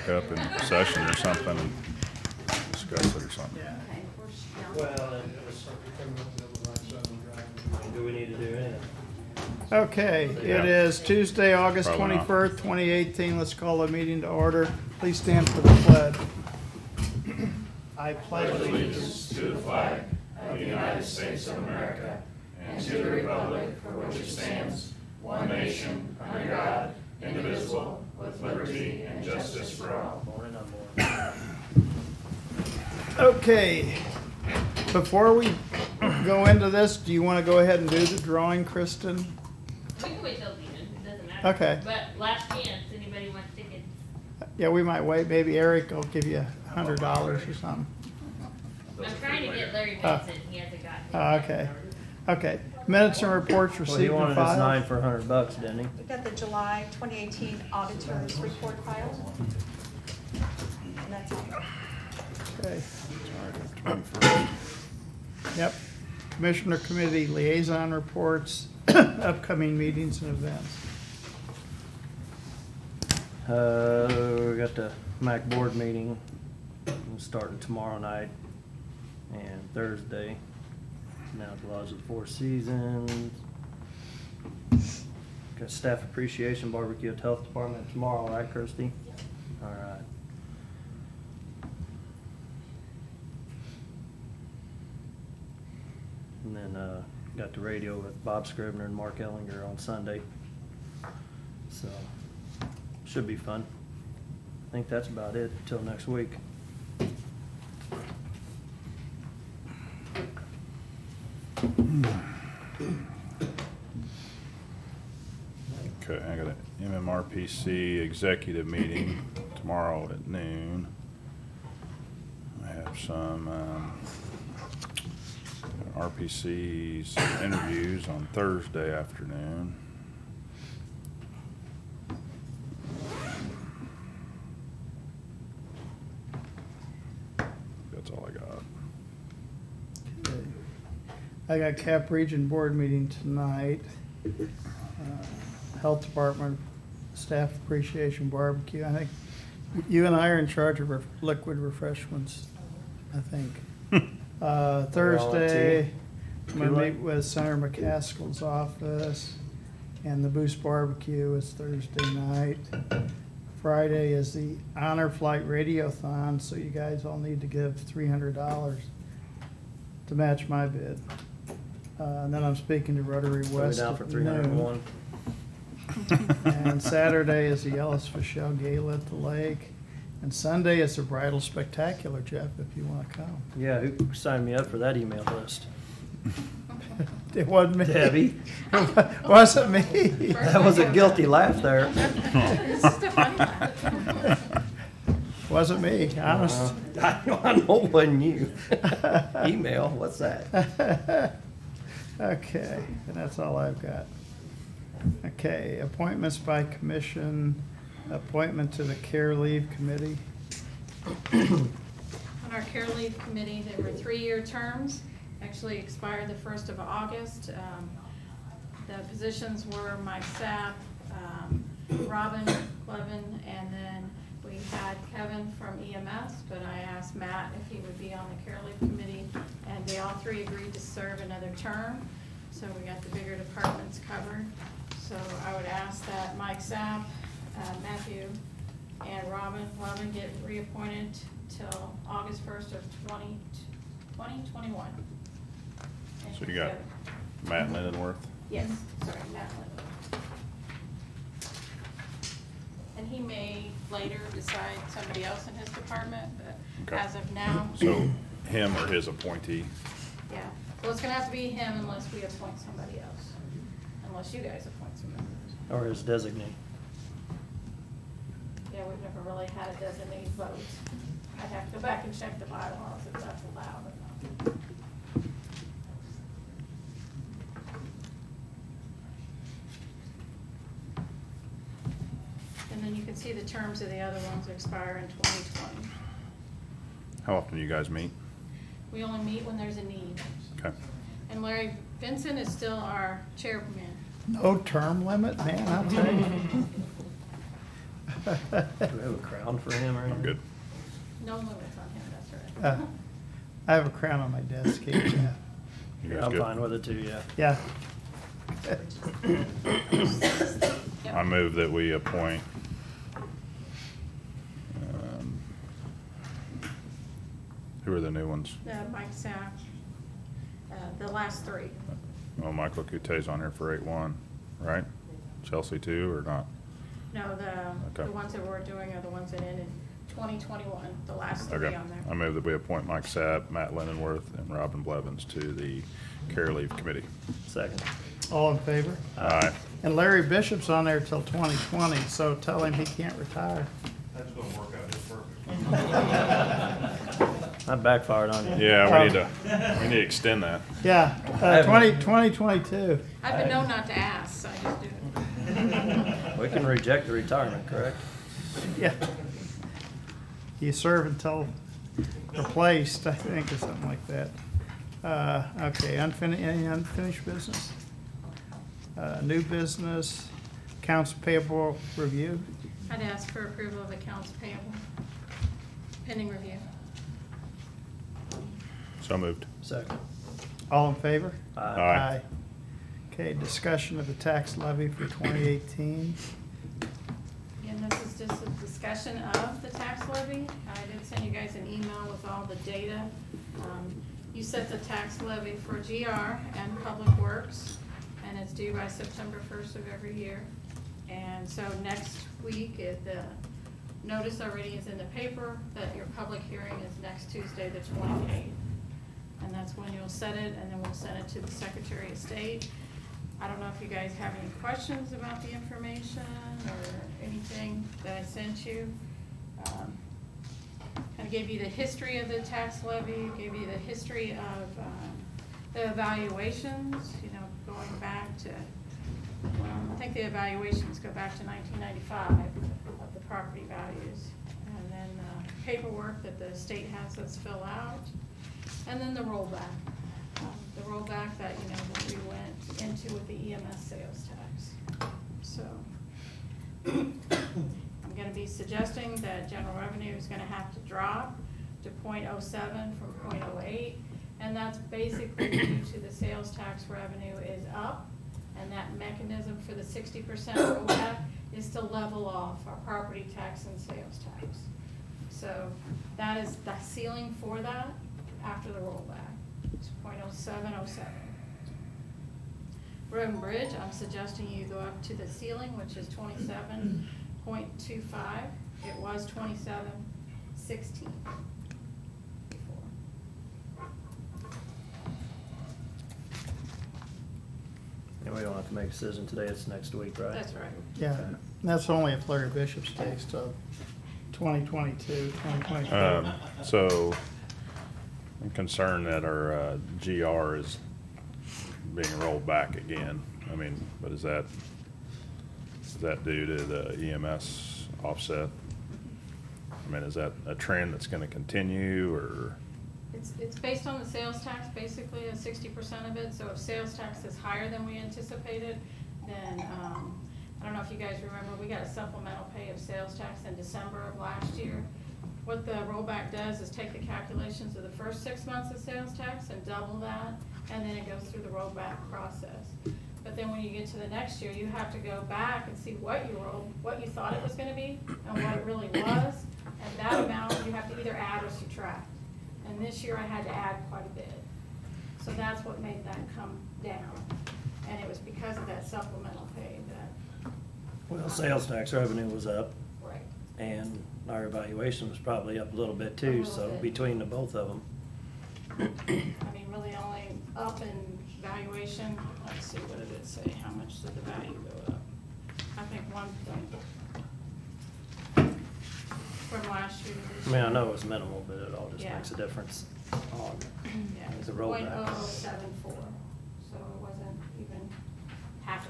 pick it up in session or something and discuss it or something. Yeah. Well, and it was something coming up with the right side of the driving. Do we need to do anything? Okay, Yeah. it is Tuesday, August Probably not. 21st, 2018. Let's call the meeting to order. Please stand for the pledge. I pledge allegiance to the flag of the United States of America and to the republic for which it stands, one nation, under God, indivisible, with liberty and justice for all. Morning, I'm Okay, before we go into this, do you want to go ahead and do the drawing, Kristen? We can wait till the end, it doesn't matter. Okay. But last chance, anybody wants tickets? Yeah, we might wait. Maybe Eric will give you $100 or something. I'm trying to get Larry Vincent, he hasn't got his. Okay, okay. Minutes and reports Well, he received and wanted his 9 filed. for $100, didn't he? We got the July 2018 auditor's report filed. And that's all. Okay, All right, 21st. yep. Commissioner Committee Liaison Reports, upcoming meetings and events. We got the MAC board meeting starting tomorrow night and Thursday. Now at the Lodge of the Four Seasons. Got staff appreciation barbecue at the Health Department tomorrow, right, Kirsty? All right. And then got the radio with Bob Scribner and Mark Ellinger on Sunday. So, should be fun. I think that's about it until next week. Okay, I got an MMRPC executive meeting tomorrow at noon. I have some RPC's interviews on Thursday afternoon. That's all I got. Okay. I got Cap Region Board meeting tonight. Health Department Staff Appreciation Barbecue. I think you and I are in charge of liquid refreshments, I think. Thursday, I'm gonna meet with Senator McCaskill's office, and the Boost Barbecue is Thursday night. Friday is the Honor Flight Radiothon, so you guys all need to give $300 to match my bid. And then I'm speaking to Rotary So we West down for at 301. noon. And Saturday is the Yellis Fischel Gala at the lake. And Sunday is the Bridal Spectacular, Jeff, if you want to come. Yeah, who signed me up for that email list? It wasn't me. Debbie. It wasn't me. That was a guilty laugh there. This is the funny one. Wasn't me, honest. I know it wasn't you. Email, what's that? Okay, and that's all I've got. Okay, appointments by commission, appointment to the Care Leave Committee. On our Care Leave Committee, there were 3-year terms, actually expired the 1st of August. The positions were Mike Sapp, Robin Clevin, and then we had Kevin from EMS, but I asked Matt if he would be on the Care Leave Committee, and they all 3 agreed to serve another term, so we got the bigger departments covered. So I would ask that Mike Sapp, Matthew, and Robin Clevin get reappointed till August 1st of 2021. So you got Matt Lindenworth. Yes, sorry, Matt Lindenworth. And he may later decide somebody else in his department, but Okay. as of now, So him or his appointee. yeah. Well, it's gonna have to be him unless we appoint somebody else, unless you guys appoint somebody. Or his designee. Yeah, we've never really had a designated vote. I'd have to go back and check the bylaws if that's allowed or not. And then you can see the terms of the other ones expire in 2020. How often do you guys meet? We only meet when there's a need. Okay. And Larry Vincent is still our chairman. No term limit, man, I'll tell you. Do we have a crown for him or anything? I'm good. No limits on him, that's right. I have a crown on my desk here, yeah. You Yeah, guys I'm good? fine with it too, yeah. Yeah. Yep. I move that we appoint who are the new ones? Mike Sack, the last three. Well, Michael Coute's on here for 8-1, right? Chelsea too, or not? No, the Okay. ones that we're doing are the ones that ended 2021, the last three Okay. on I there. move that we appoint Mike Sapp, Matt Lindenworth, and Robin Blevins to the Care Leave Committee. Second. All in favor? Aye. And Larry Bishop's on there till 2020, so tell him he can't retire. That's gonna work out just perfect. That backfired on you. Yeah, we need to extend that. Yeah, I haven't- 2022. I've been known not to ask, so I just do it. We can reject the retirement, correct? Yeah. You serve until replaced, I think, or something like that. Okay, any unfinished business? New business, accounts payable review. I'd ask for approval of accounts payable, pending review. So moved. Second. All in favor? Aye. Okay, discussion of the tax levy for 2018. And this is just a discussion of the tax levy. I did send you guys an email with all the data. You set the tax levy for GR and Public Works, and it's due by September 1st of every year. And so next week, the notice already is in the paper that your public hearing is next Tuesday, the 28th. And that's when you'll set it, and then we'll send it to the Secretary of State. I don't know if you guys have any questions about the information or anything that I sent you. Kind of gave you the history of the tax levy, gave you the history of the evaluations, you know, going back to, well, I think the evaluations go back to 1995 of the property values. And then paperwork that the state has us fill out. And then the rollback. The rollback that, you know, that we went into with the EMS sales tax. So I'm gonna be suggesting that general revenue is gonna have to drop to .07 from .08. And that's basically due to the sales tax revenue is up. And that mechanism for the 60% rollback is to level off our property tax and sales tax. So that is the ceiling for that after the rollback. It's .0707. Road and Bridge, I'm suggesting you go up to the ceiling, which is 27.25. It was 27.16 before. And we don't have to make a decision today, it's next week, right? That's right. Yeah, that's only if Larry Bishop stays till 2022, 2023. So I'm concerned that our GR is being rolled back again. I mean, but is that due to the EMS offset? I mean, is that a trend that's gonna continue, or? It's based on the sales tax, basically, 60% of it. So if sales tax is higher than we anticipated, then, I don't know if you guys remember, we got a supplemental pay of sales tax in December of last year. What the rollback does is take the calculations of the first 6 months of sales tax and double that, and then it goes through the rollback process. But then when you get to the next year, you have to go back and see what you rolled, what you thought it was gonna be, and what it really was. And that amount, you have to either add or subtract. And this year I had to add quite a bit. So that's what made that come down. And it was because of that supplemental pay that. Well, sales tax revenue was up, Right. and our evaluation was probably up a little bit A too, little so bit. between the both of them. I mean, really only up in valuation. Let's see, what did it say? How much did the value go up? I think 1 point. From last year to I this mean, I year. know it's minimal, but it all just Yeah. makes a difference on Yeah, it was the rollback. .0074, so it wasn't even half.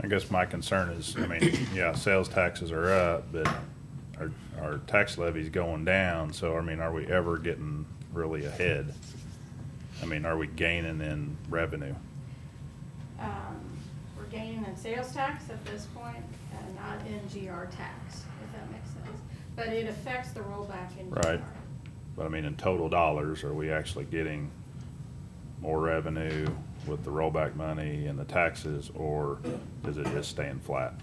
I guess my concern is, I mean, yeah, sales taxes are up, but our tax levy's going down, so, I mean, are we ever getting really ahead? I mean, are we gaining in revenue? We're gaining in sales tax at this point, and and not in GR tax, if that makes sense. But it affects the rollback in GR. Right. But I mean, in total dollars, are we actually getting more revenue with the rollback money and the taxes, or is it just staying flat?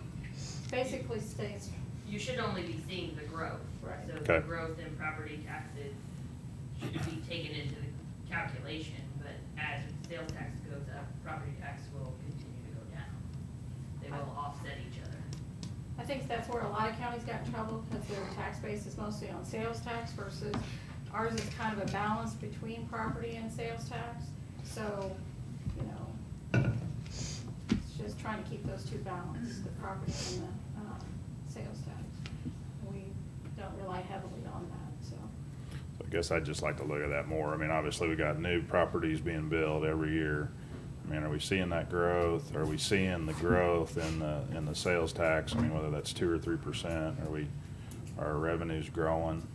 Basically stays, You should only be seeing the growth. Right. So Okay. the growth in property taxes should be taken into the calculation, but as sales tax goes up, property tax will continue to go down. They will offset each other. I think that's where a lot of counties got in trouble, because their tax base is mostly on sales tax versus ours is kind of a balance between property and sales tax. So, you know, it's just trying to keep those two balanced, the property and the sales tax. We don't rely heavily on that, so. I guess I'd just like to look at that more. I mean, obviously, we got new properties being built every year. I mean, are we seeing that growth? Are we seeing the growth in the sales tax? I mean, whether that's 2 or 3%, are our revenues growing?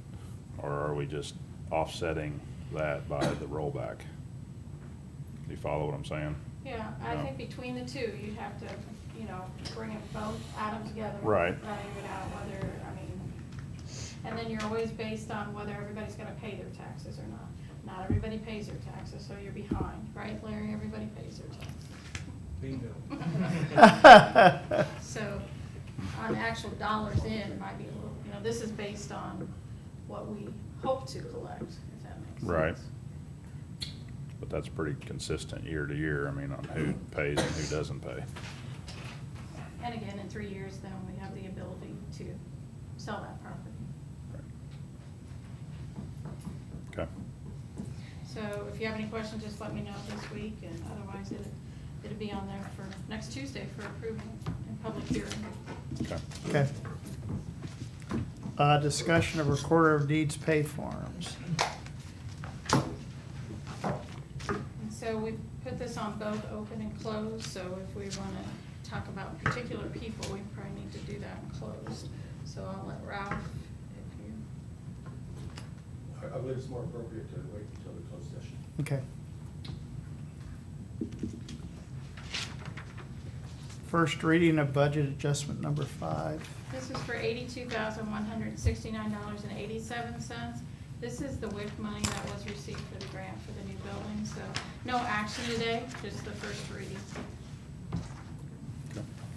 Or are we just offsetting that by the rollback? Do you follow what I'm saying? Yeah, I No. think between the two, you'd have to, you know, bring them both, add them together. Right. Evaluate it out whether, I mean, and then you're always based on whether everybody's gonna pay their taxes or not. Not everybody pays their taxes, so you're behind, right, Larry? Everybody pays their taxes. So, on actual dollars in, it might be a little, you know, this is based on what we hope to collect, if that makes sense. Right. But that's pretty consistent year to year, I mean, on who pays and who doesn't pay. And again, in 3 years, then we have the ability to sell that property. Okay. So if you have any questions, just let me know this week, and otherwise it'll be on there for next Tuesday for approval and public hearing. Okay. Okay. Discussion of recorder of deeds pay forms. And so we put this on both open and closed, so if we want to talk about particular people, we probably need to do that in closed. So I'll let Ralph, if you, I believe it's more appropriate to wait until the closed session. Okay. First reading of budget adjustment number 5. this is for $82,169.87. This is the WIC money that was received for the grant for the new building, so no action today, just the first reading.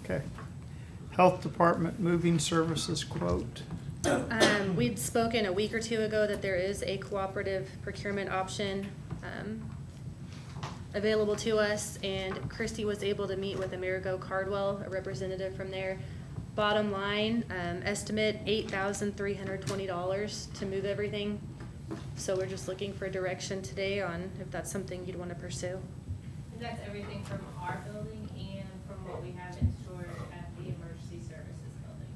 Okay. Health Department moving services quote. We'd spoken a week or two ago that there is a cooperative procurement option available to us, and Christy was able to meet with Amerigo Cardwell, a representative from there. Bottom line, estimate $8,320 to move everything. So we're just looking for direction today on if that's something you'd want to pursue. And that's everything from our building and from what we have in storage at the emergency services building.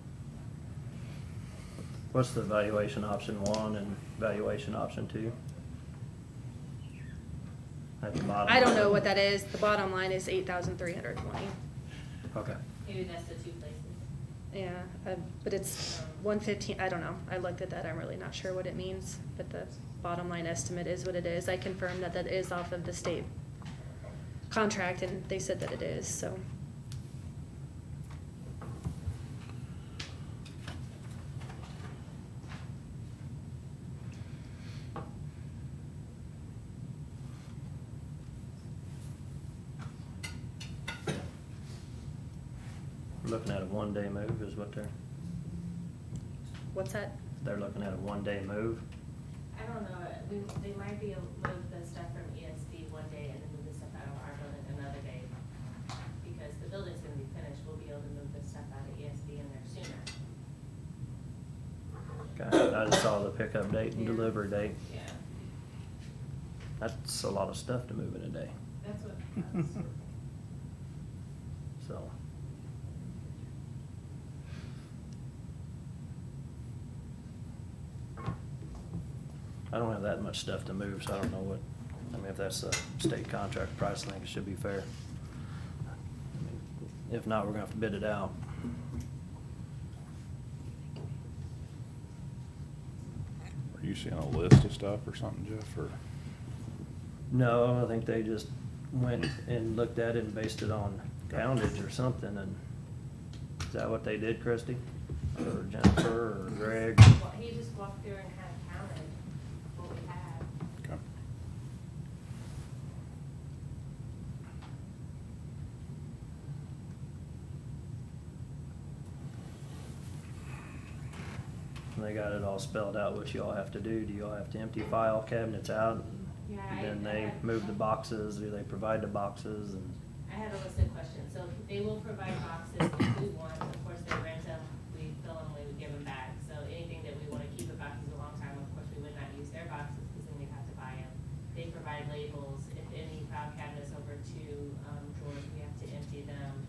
What's the valuation option 1 and valuation option 2? At the bottom. I don't know what that is. The bottom line is $8,320. Okay. Maybe that's the two places. Yeah, but it's 115. I don't know. I looked at that. I'm really not sure what it means, but the bottom line estimate is what it is. I confirmed that that is off of the state contract, and they said that it is, so. We're looking at a 1-day move is what What's that? they're looking at a 1-day move. I don't know, they might be able to move the stuff from ESD one day and then move the stuff out of our building another day. Because the building's gonna be finished, we'll be able to move the stuff out of ESD in there sooner. Okay, I just saw the pickup date and Yeah. delivery date. Yeah, That's a lot of stuff to move in a day, that's what, so. I don't have that much stuff to move, so I don't know what, I mean, if that's a state contract price, I think it should be fair. I mean, if not, we're gonna have to bid it out. Are you seeing a list of stuff or something, Jeff, or? No, I think they just went and looked at it and based it on poundage or something, and Is that what they did, Christie? Or Jennifer, or Greg? Well, he just walked through and kind of counted what we had. Okay. And they got it all spelled out, what you all have to do. Do you all have to empty file cabinets out? Yeah, And then they move the boxes, do they provide the boxes? And I had a list of questions, so they will provide boxes if we want, of course, they rent them, we fill them, we would give them back. So anything that we wanna keep the boxes a long time, of course, we would not use their boxes, because then we'd have to buy them. They provide labels, if any file cabinets over two drawers, we have to empty them.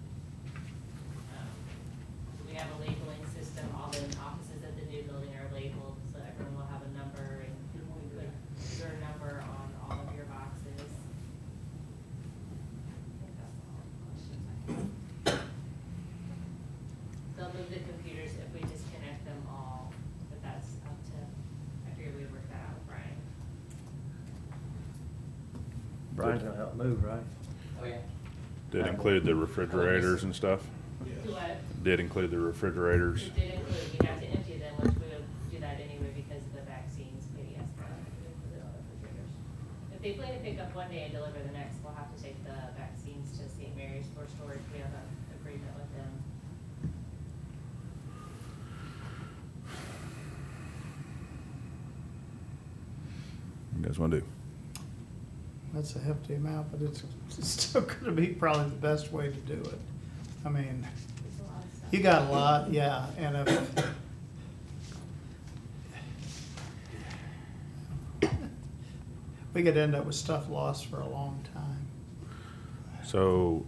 We have a labeling system, all the offices at the new building are labeled, so everyone will have a number, and we put your number on all of your boxes. They'll move the computers if we disconnect them all, but that's up to, I figured we'd work that out with Brian. Brian's gonna help move, right? Oh, yeah. Did include the refrigerators and stuff? Do what? Did include the refrigerators? It did include, we have to empty them, which we would do that anyway because of the vaccines, maybe yes, but we included all the refrigerators. If they plan to pick up one day and deliver the next, we'll have to take the vaccines to St. Mary's for storage, we have an agreement with them. You guys wanna do? That's a hefty amount, but it's still gonna be probably the best way to do it. I mean, It's a lot of stuff. you got a lot, yeah, and if we could end up with stuff lost for a long time. So,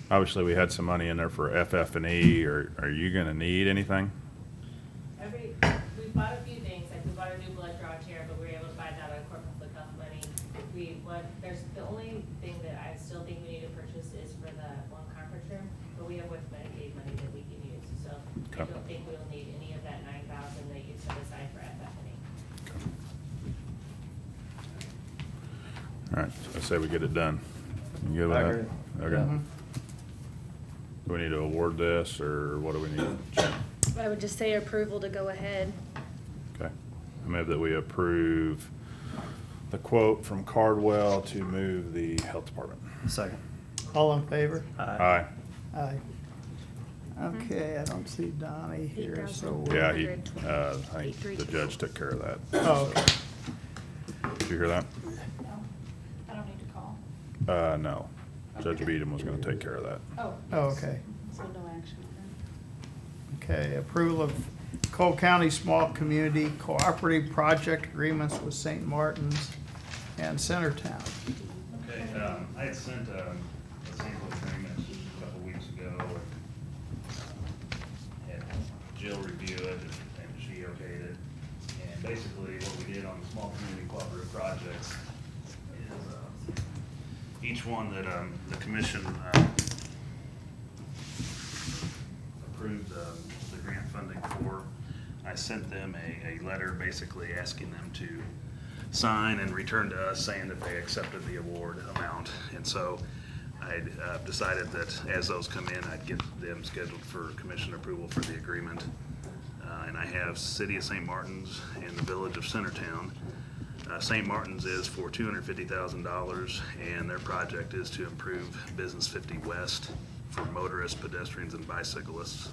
obviously, we had some money in there for FF&E. Are you gonna need anything? We bought a few things, like we bought a new blood draw chair, but we were able to buy that out of corporate flick off money. The only thing that I still think we need to purchase is for the one conference room, but we have with Medicaid money that we can use, so I Okay. don't think we'll need any of that 9,000 that you set aside for FF&E. All right, so I say we get it done. You good with I that? agree. Okay. Mhm. Do we need to award this, or what do we need? Jen? I would just say approval to go ahead. Okay. I move that we approve the quote from Cardwell to move the health department. Second. All in favor? Aye. Aye. Okay, I don't see Donnie here, so. Yeah, I think the judge took care of that. Oh, okay. Did you hear that? No, I don't need to call. No. Judge Beadham was gonna take care of that. Oh. Oh, yes. okay. So no action on Okay, approval of Cole County Small Community Cooperative Project Agreements with St. Martin's and Centertown. Okay, I had sent a sample agreement a couple weeks ago, and had Jill review it, and she okayed it. And basically, what we did on the small community cooperative projects is, each one that, the commission, approved, the grant funding for, I sent them a letter basically asking them to sign and return to us saying that they accepted the award amount. And so I decided that as those come in, I'd get them scheduled for commission approval for the agreement. And I have City of St. Martin's and the Village of Centertown. St. Martin's is for $250,000, and their project is to improve Business 50 West for motorists, pedestrians, and bicyclists,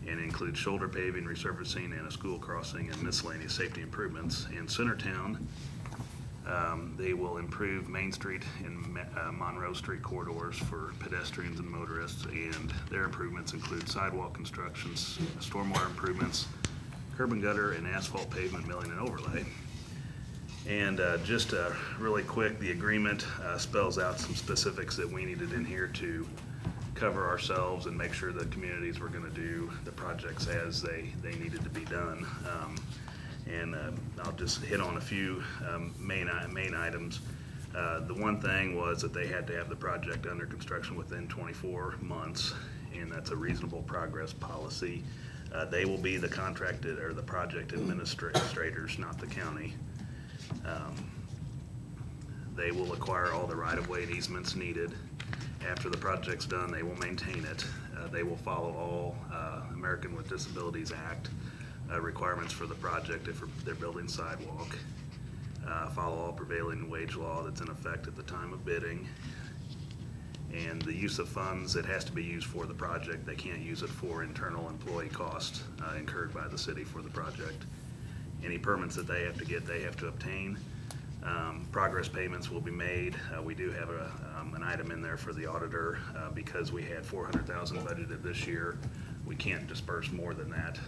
and includes shoulder paving, resurfacing, and a school crossing, and miscellaneous safety improvements. In Centertown, they will improve Main Street and Monroe Street corridors for pedestrians and motorists, and their improvements include sidewalk constructions, stormwater improvements, curb and gutter, and asphalt pavement milling and overlay. And just really quick, the agreement spells out some specifics that we needed in here to cover ourselves and make sure that communities were gonna do the projects as they needed to be done. I'll just hit on a few main items. The one thing was that they had to have the project under construction within 24 months, and that's a reasonable progress policy. They will be the contracted or the project administrators, not the county. They will acquire all the right-of-way and easements needed. After the project's done, they will maintain it. They will follow all American with Disabilities Act requirements for the project if they're building sidewalk. Follow all prevailing wage law that's in effect at the time of bidding. And the use of funds, it has to be used for the project. They can't use it for internal employee costs incurred by the city for the project. Any permits that they have to get, they have to obtain. Progress payments will be made. We do have an item in there for the auditor because we had $400,000 budgeted this year. We can't disperse more than that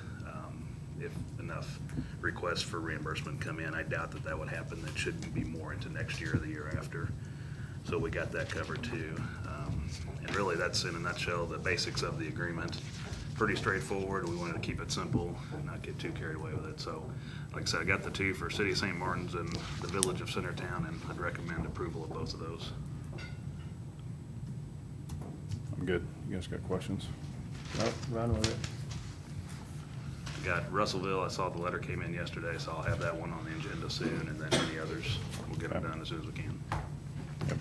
if enough requests for reimbursement come in. I doubt that would happen. That should be more into next year or the year after. So we got that covered too. And really that's in a nutshell the basics of the agreement. Pretty straightforward. We wanted to keep it simple and not get too carried away with it. So like I said, I got the two for City of St. Martin's and the Village of Centertown, and I'd recommend approval of both of those. I'm good. You guys got questions? Nope, run with it. I got Russellville. I saw the letter came in yesterday, so I'll have that one on the agenda soon, and then any others, we'll get them done as soon as we can. Yep.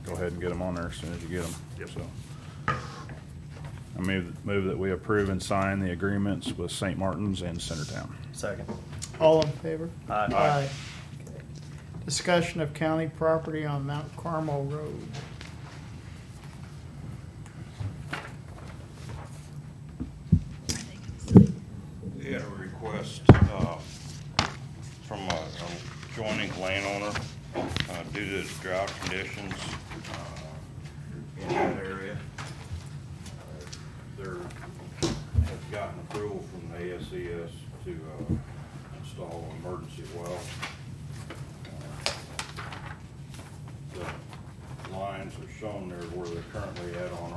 Go ahead and get them on there as soon as you get them. Yep. So, I move that we approve and sign the agreements with St. Martin's and Centertown. Second. All in favor? Aye. Okay. Discussion of county property on Mount Carmel Road. We had a request from a adjoining landowner due to drought conditions in that area. They have gotten approval from the ASCS to install an emergency well. The lines are shown there where they're currently at on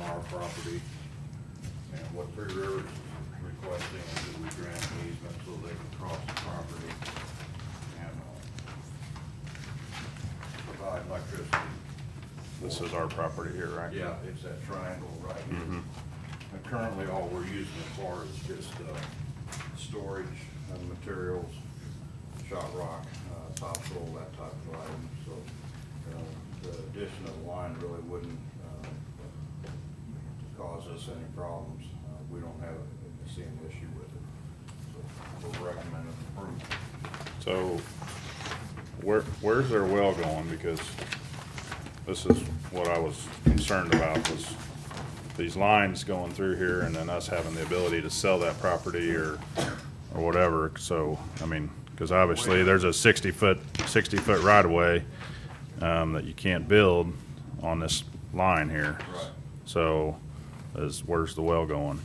our property. And what Three Rivers is requesting is that we grant an easement so they can cross the property and provide electricity. This is our property here, right? Yeah, it's that triangle right here. Mhm. And currently, all we're using it for is just storage of materials, shot rock, topsoil, that type of item. So the addition of the line really wouldn't cause us any problems. We don't see an issue with it. So we're recommending approval. So where's their well going? Because this is what I was concerned about, was these lines going through here and then us having the ability to sell that property or whatever. So, I mean, because obviously there's a 60-foot right of way that you can't build on this line here. Right. So where's the well going?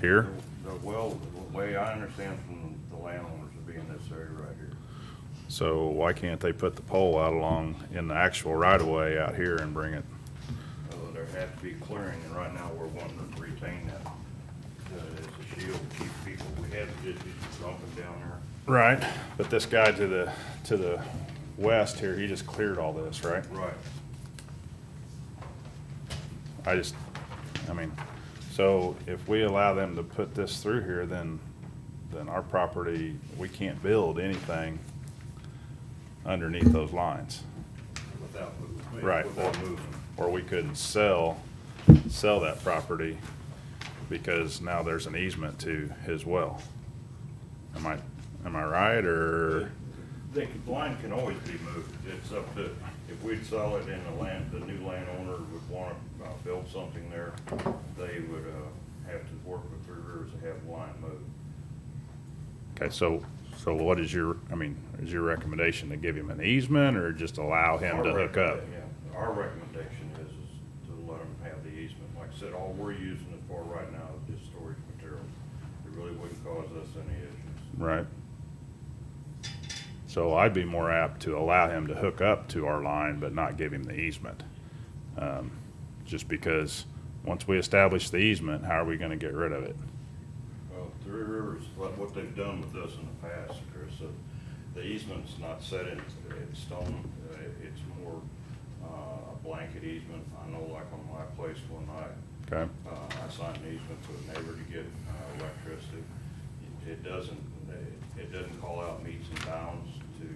Here? The well, the way I understand from the landowners would be in this area right here. So why can't they put the pole out along in the actual right of way out here and bring it? There has to be clearing, and right now we're wanting to retain that as a shield to keep people. We have just dumping down there. Right, but this guy to the west here, he just cleared all this, right? Right. I mean, so if we allow them to put this through here, then our property, we can't build anything underneath those lines. Without moving. Right. Without moving. Or we couldn't sell that property because now there's an easement to his well. Am I right, or? The line can always be moved. It's up to, if we'd sell it in the new landowner would want to build something there, they would have to work with Three Rivers to have the line moved. Okay, so what is your recommendation, to give him an easement or just allow him to hook up? Yeah, our recommendation is to let them have the easement. Like I said, all we're using it for right now is just storage materials. It really wouldn't cause us any issues. Right. So I'd be more apt to allow him to hook up to our line, but not give him the easement. Just because once we establish the easement, how are we gonna get rid of it? Well, Three Rivers, what they've done with us in the past, Chris, the easement's not set in stone. It's more a blanket easement. I know, like on my place when I signed an easement to a neighbor to get electricity, it doesn't call out meets and bounds to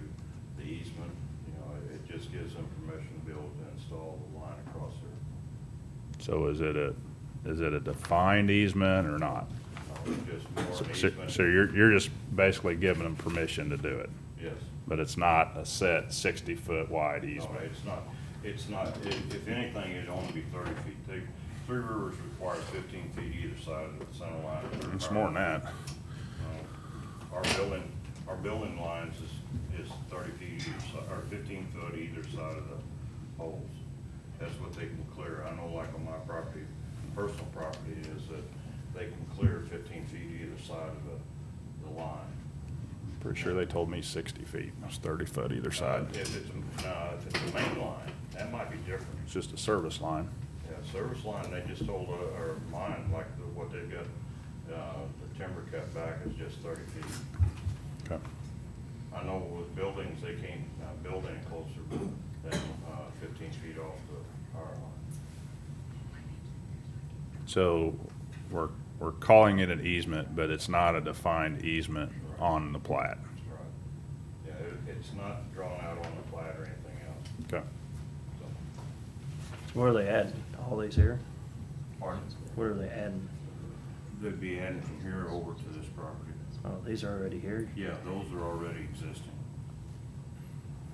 the easement. You know, it just gives them permission to be able to install the line across there. So is it a defined easement or not? Just more an So easement. you're just basically giving them permission to do it, Yes. but it's not a set 60-foot wide No, easement? it's not, if anything, it'd only be 30 feet. Three Rivers requires 15 feet either side of the center line. of their It's more than power. that. Our building lines is 30 feet either side, or 15 foot either side of the poles. That's what they can clear. I know like on my property, personal property is that they can clear 15 feet either side of the line. Pretty sure they told me 60 feet. That's 30 foot either side. If it's a main line, that might be different. It's just a service line. Yeah, service line, they just told, or mine, like what they've got, the timber cut back is just 30 feet. Okay. I know with buildings, they can't build any closer than 15 feet off the power line. So we're calling it an easement, but it's not a defined easement on the plat. That's right. Yeah, it's not drawn out on the plat or anything else. Okay. So, Where are they adding? All these here? pardon? Where are they adding? They'd be adding from here over to this property. Oh, these are already here? Yeah, those are already existing.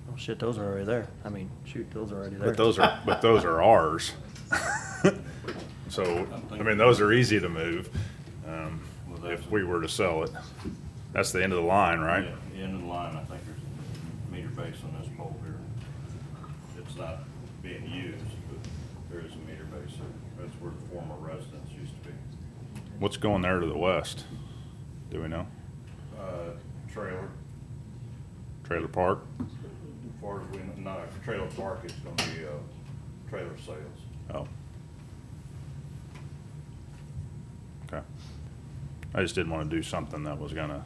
Oh shit, those are already there. I mean, shoot, those are already there. But those are ours. So, I mean, those are easy to move, if we were to sell it. That's the end of the line, right? Yeah, the end of the line, I think there's a meter base on this pole here. It's not being used, but there is a meter base there. That's where the former residence used to be. What's going there to the west? Do we know? Trailer. Trailer park? As far as we know, trailer park is gonna be, trailer sales. Oh. Okay. I just didn't want to do something that was gonna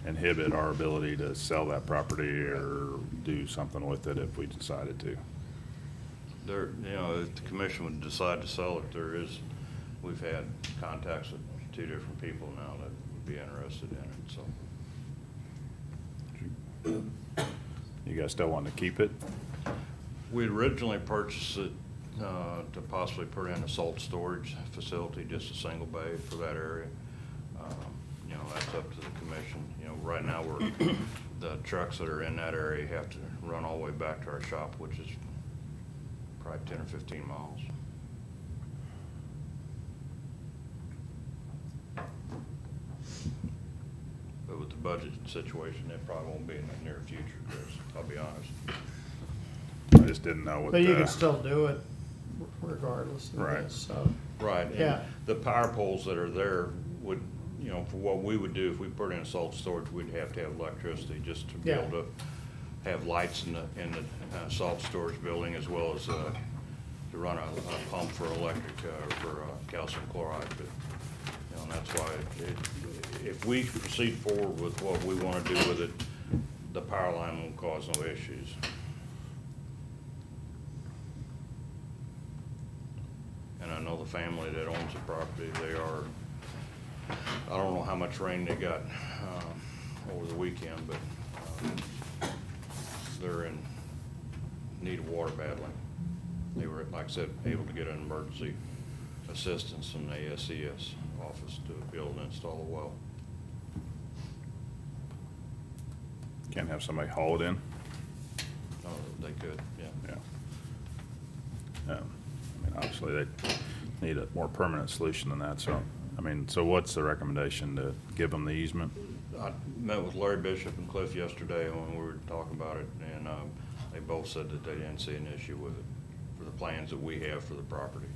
inhibit our ability to sell that property or do something with it if we decided to. There, if the commission would decide to sell it, we've had contacts with 2 different people now that would be interested in it, so. You guys still want to keep it? We originally purchased it to possibly put in a salt storage facility, just a single bay for that area. That's up to the commission. Right now, the trucks that are in that area have to run all the way back to our shop, which is probably 10 or 15 miles. But with the budget situation, it probably won't be in the near future, Chris, I'll be honest. I just didn't know what But you the- can still do it regardless of Right. this, so. Right, and Yeah. the power poles that are there would, for what we would do, if we put in salt storage, we'd have to have electricity just to be Yeah. able to have lights in the salt storage building, as well as to run a pump for electric, for calcium chloride. But, and that's why, if we proceed forward with what we want to do with it, the power line won't cause no issues. And I know the family that owns the property, I don't know how much rain they got over the weekend, but they're in need of water badly. They were, like I said, able to get an emergency assistance from the ASCS office to be able to install a well. Can't have somebody haul it in? No, they could, yeah. Yeah. I mean, obviously, they need a more permanent solution than that, so, so what's the recommendation, to give them the easement? I met with Larry Bishop and Cliff yesterday when we were talking about it, and they both said that they didn't see an issue with it for the plans that we have for the property.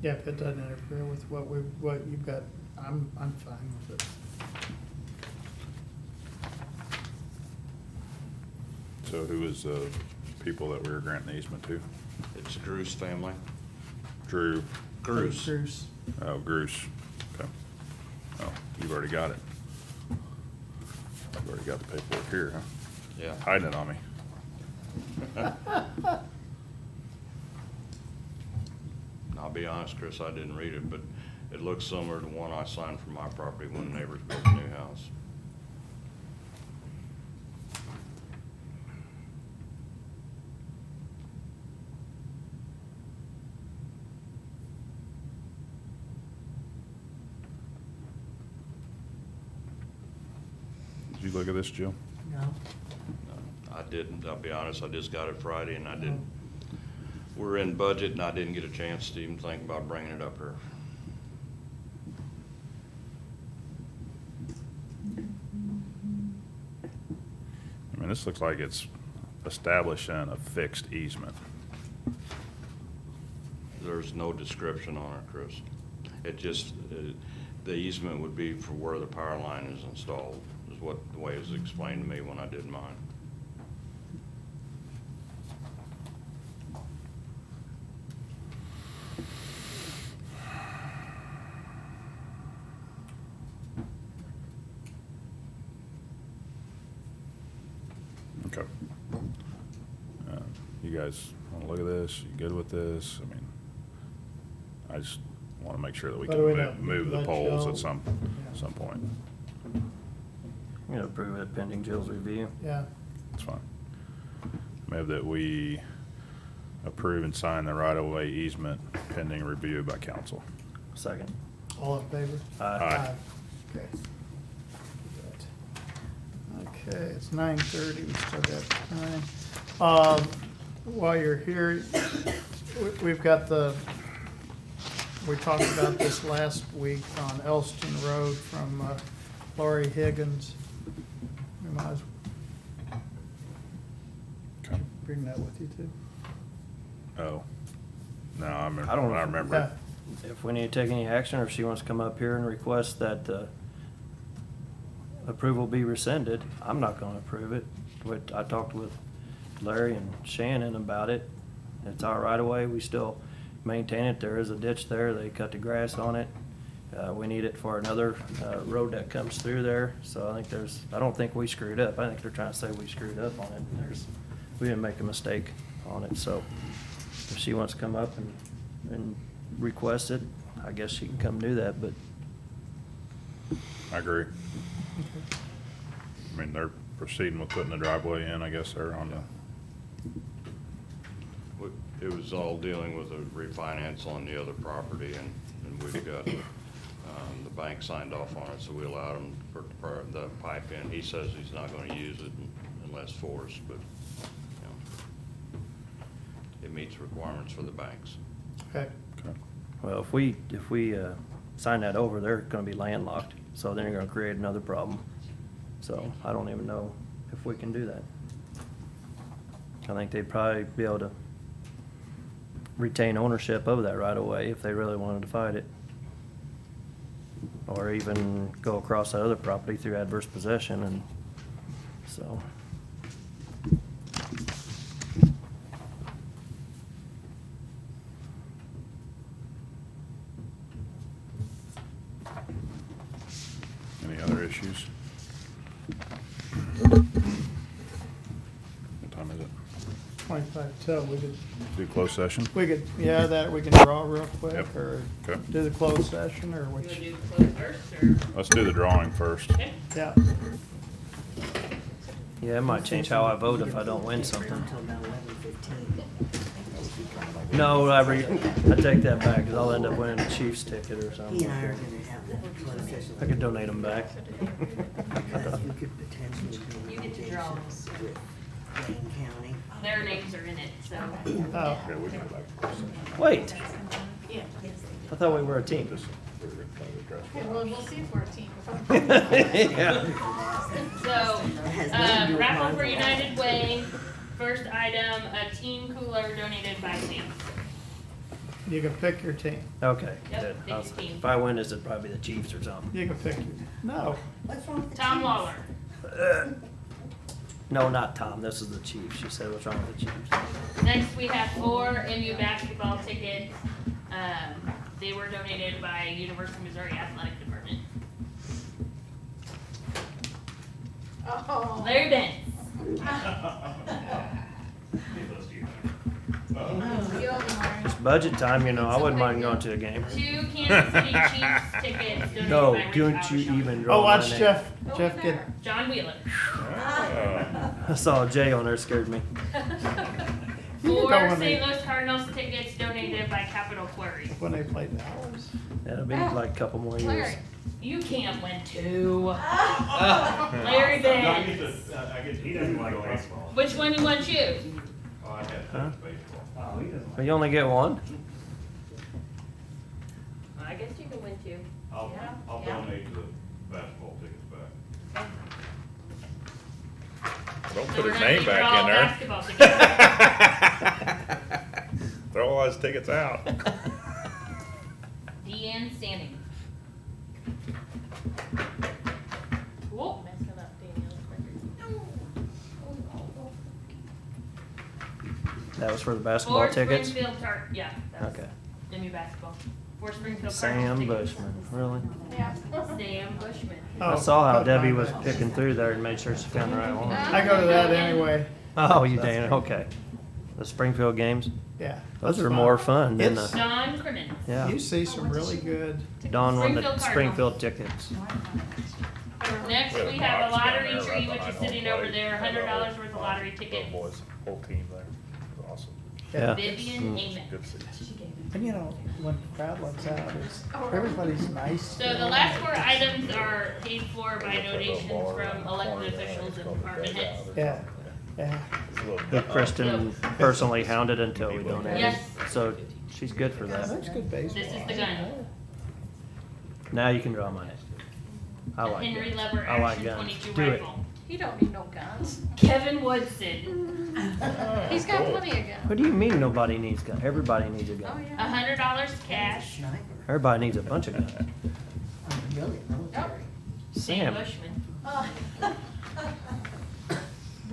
Yeah, if it doesn't interfere with what you've got, I'm fine with it. So who is the people that we were granting the easement to? It's the Gruce family. Drew? Gruce. Bruce. Oh, Gruce. Okay. Oh, you've already got it. You've already got the paperwork here, huh? Yeah. Hiding it on me. I'll be honest, Chris, I didn't read it, but it looks similar to one I signed for my property when the neighbors built a new house. you look at this, Jill? No. I didn't, I'll be honest, I just got it Friday and I didn't, we're in budget and I didn't get a chance to even think about bringing it up here. I mean, this looks like it's establishing a fixed easement. There's no description on it, Chris. It just, the easement would be for where the power line is installed, is what, the way it was explained to me when I did mine. Okay. You guys want to look at this? You good with this? I mean, I just want to make sure that we What can do we know? move the Let poles Jill- at some Yeah. point. I'm gonna approve it pending Jill's review. Yeah, That's fine. Move that we approve and sign the right-of-way easement pending review by council. Second. all in favor? Aye. Okay. Okay, it's 9:30, we still got time. While you're here, we've got we talked about this last week on Elston Road from Lori Higgins. We might as Okay. bring that with you too. Oh. No, I remember. I don't know. I remember. If we need to take any action, or if she wants to come up here and request that approval be rescinded, I'm not gonna approve it. I talked with Larry and Shannon about it. It's our right of way, we still maintain it. There is a ditch there, they cut the grass on it. We need it for another road that comes through there, so I don't think we screwed up. I think they're trying to say we screwed up on it. We didn't make a mistake on it, so if she wants to come up and request it, I guess she can come do that, but I agree. I mean, they're proceeding with putting the driveway in, I guess they're on the, It was all dealing with a refinance on the other property, and we've got, the bank signed off on it, so we allowed him for the pipe in. He says he's not gonna use it unless forced, but, you know, it meets requirements for the banks. Okay, okay. well, if we sign that over, they're gonna be landlocked, so then you're gonna create another problem. So I don't even know if we can do that. I think they'd probably be able to retain ownership of that right away if they really wanted to fight it. Or even go across that other property through adverse possession, and so. Any other issues? What time is it? 25 till, we could, Do closed session? we could draw real quick, Yep. or Okay. do the closed session, or You wanna which, do the close first, or? Let's do the drawing first. Okay. yeah. Yeah, it might change how I vote if I don't win something. Until about 11:15. No, I take that back, because I'll end up winning a Chiefs ticket or something. He and I are gonna have that closed session. I could donate them back. Because we could potentially be You in get to draw. litigation with Wayne County. Their names are in it, so. Oh, Okay, we can go back to closed session. Wait, Yeah. I thought we were a team. Just- we're gonna try to address Okay, well, we'll see if we're a team. Yeah. So, raffle for United Way, first item, a team cooler donated by Sam. you can pick your team, Okay, Yep, good. pick your team. If I win this, it'd probably be the Chiefs or something. you can pick your, no, What's wrong with the Tom Chiefs? Lawler. No, not Tom, this is the Chiefs. She said, what's wrong with the Chiefs? Next, we have 4 MU basketball tickets. They were donated by University of Missouri Athletic Department. Oh. Larry Benz. You owe me, Lauren. It's budget time, you know, I wouldn't mind going to a game. 2 Kansas City Chiefs tickets donated No, by Rick don't you Aubuchon. even draw oh, my watch name. Jeff Over get, there. John Wheeler. I saw a J on there, scared me. So, 4 when they- St. Louis Cardinals tickets donated by Capital Quarry. When they played Dallas. That'll be like a couple more years. Larry, You can't win 2. Larry Benz. He doesn't like baseball. Which one you want to choose? Oh, I'd have to Huh? take baseball. Well, you only get one? I guess you can win 2. I'll Yeah. donate the basketball tickets back. Don't So put we're his gonna name keep back all in basketball together. there. Throw all his tickets out. Deanne Standing. Whoa. Messing up Danielle's record. That was for the basketball For tickets? Springfield yeah. That's Okay. the new basketball. For Springfield Sam Cardinals Bushman, really? yeah. Sam Bushman. I Oh, saw how cut Debbie my was bad. picking through there and made sure she found the right one. I go to that anyway. Oh, you dang, okay. The Springfield games? Yeah. Those that's are fun. more fun than It's- the, Don Crimmins. yeah. You see some really good. Don won the Springfield Springfield tickets. Next, We had a we have a box down lottery there tree, right which is behind sitting home over plate. there, $100 worth of lottery tickets. Little boys, whole team there. It was awesome. Yeah. Vivian Amen. Good seats. And you know, when the crowd lets out, it's, everybody's nice. So the last 4 items are paid for by donations from elected officials and department heads. Yeah, yeah. That Kristen personally hounded until we donated. Yes. So she's good for That's that. good baseball. This is the gun. Now you can draw mine. I like Henry guns. Lever I like Action guns. 22 Do it. rifle. You don't need no guns. Kevin Woodson, He's got plenty of guns. What do you mean nobody needs guns? Everybody needs a Oh, gun. yeah. $100 cash. Sniper. Everybody needs a bunch of guns. I'm really military. Sam Sam, Bushman,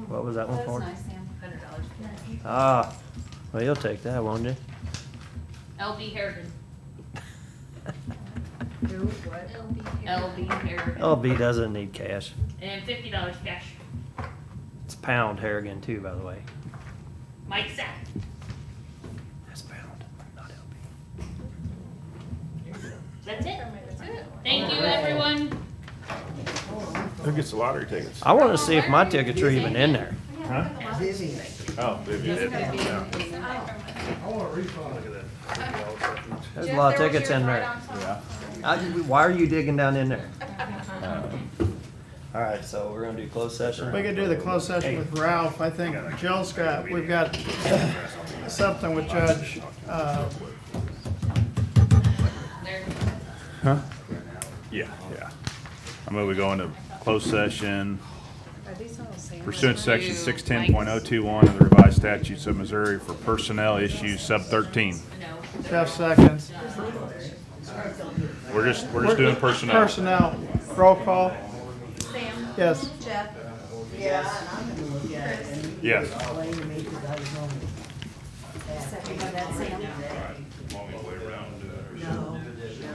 what was that one for? $100 cash. Ah, well, you'll take that, won't you? LB Harrigan. Who, what? LB Harrigan. LB doesn't need cash. And $50 cash. It's pound Harrigan too, by the way. Mike Sack. That's pound, not LB. That's it. That's it. Thank you, everyone. Who gets the lottery tickets? I want to see if my tickets are even in there. Vivian. Oh, Vivian. Yeah. There's a lot of tickets in there. Why are you digging down in there? All right, so we're gonna do closed session. We could do the closed session with Ralph. I think Jill's got, we've got something with Judge, Huh? Yeah, yeah. I move we go into closed session pursuant to section 610.021 of the revised statutes of Missouri for personnel issues sub 13. Jeff seconds. We're just doing personnel. Personnel, roll call. Sam? Yes. Jeff? Yeah, and I'm gonna look at it and Yes. explain to me, 'cause I was on. Second by that, Sam?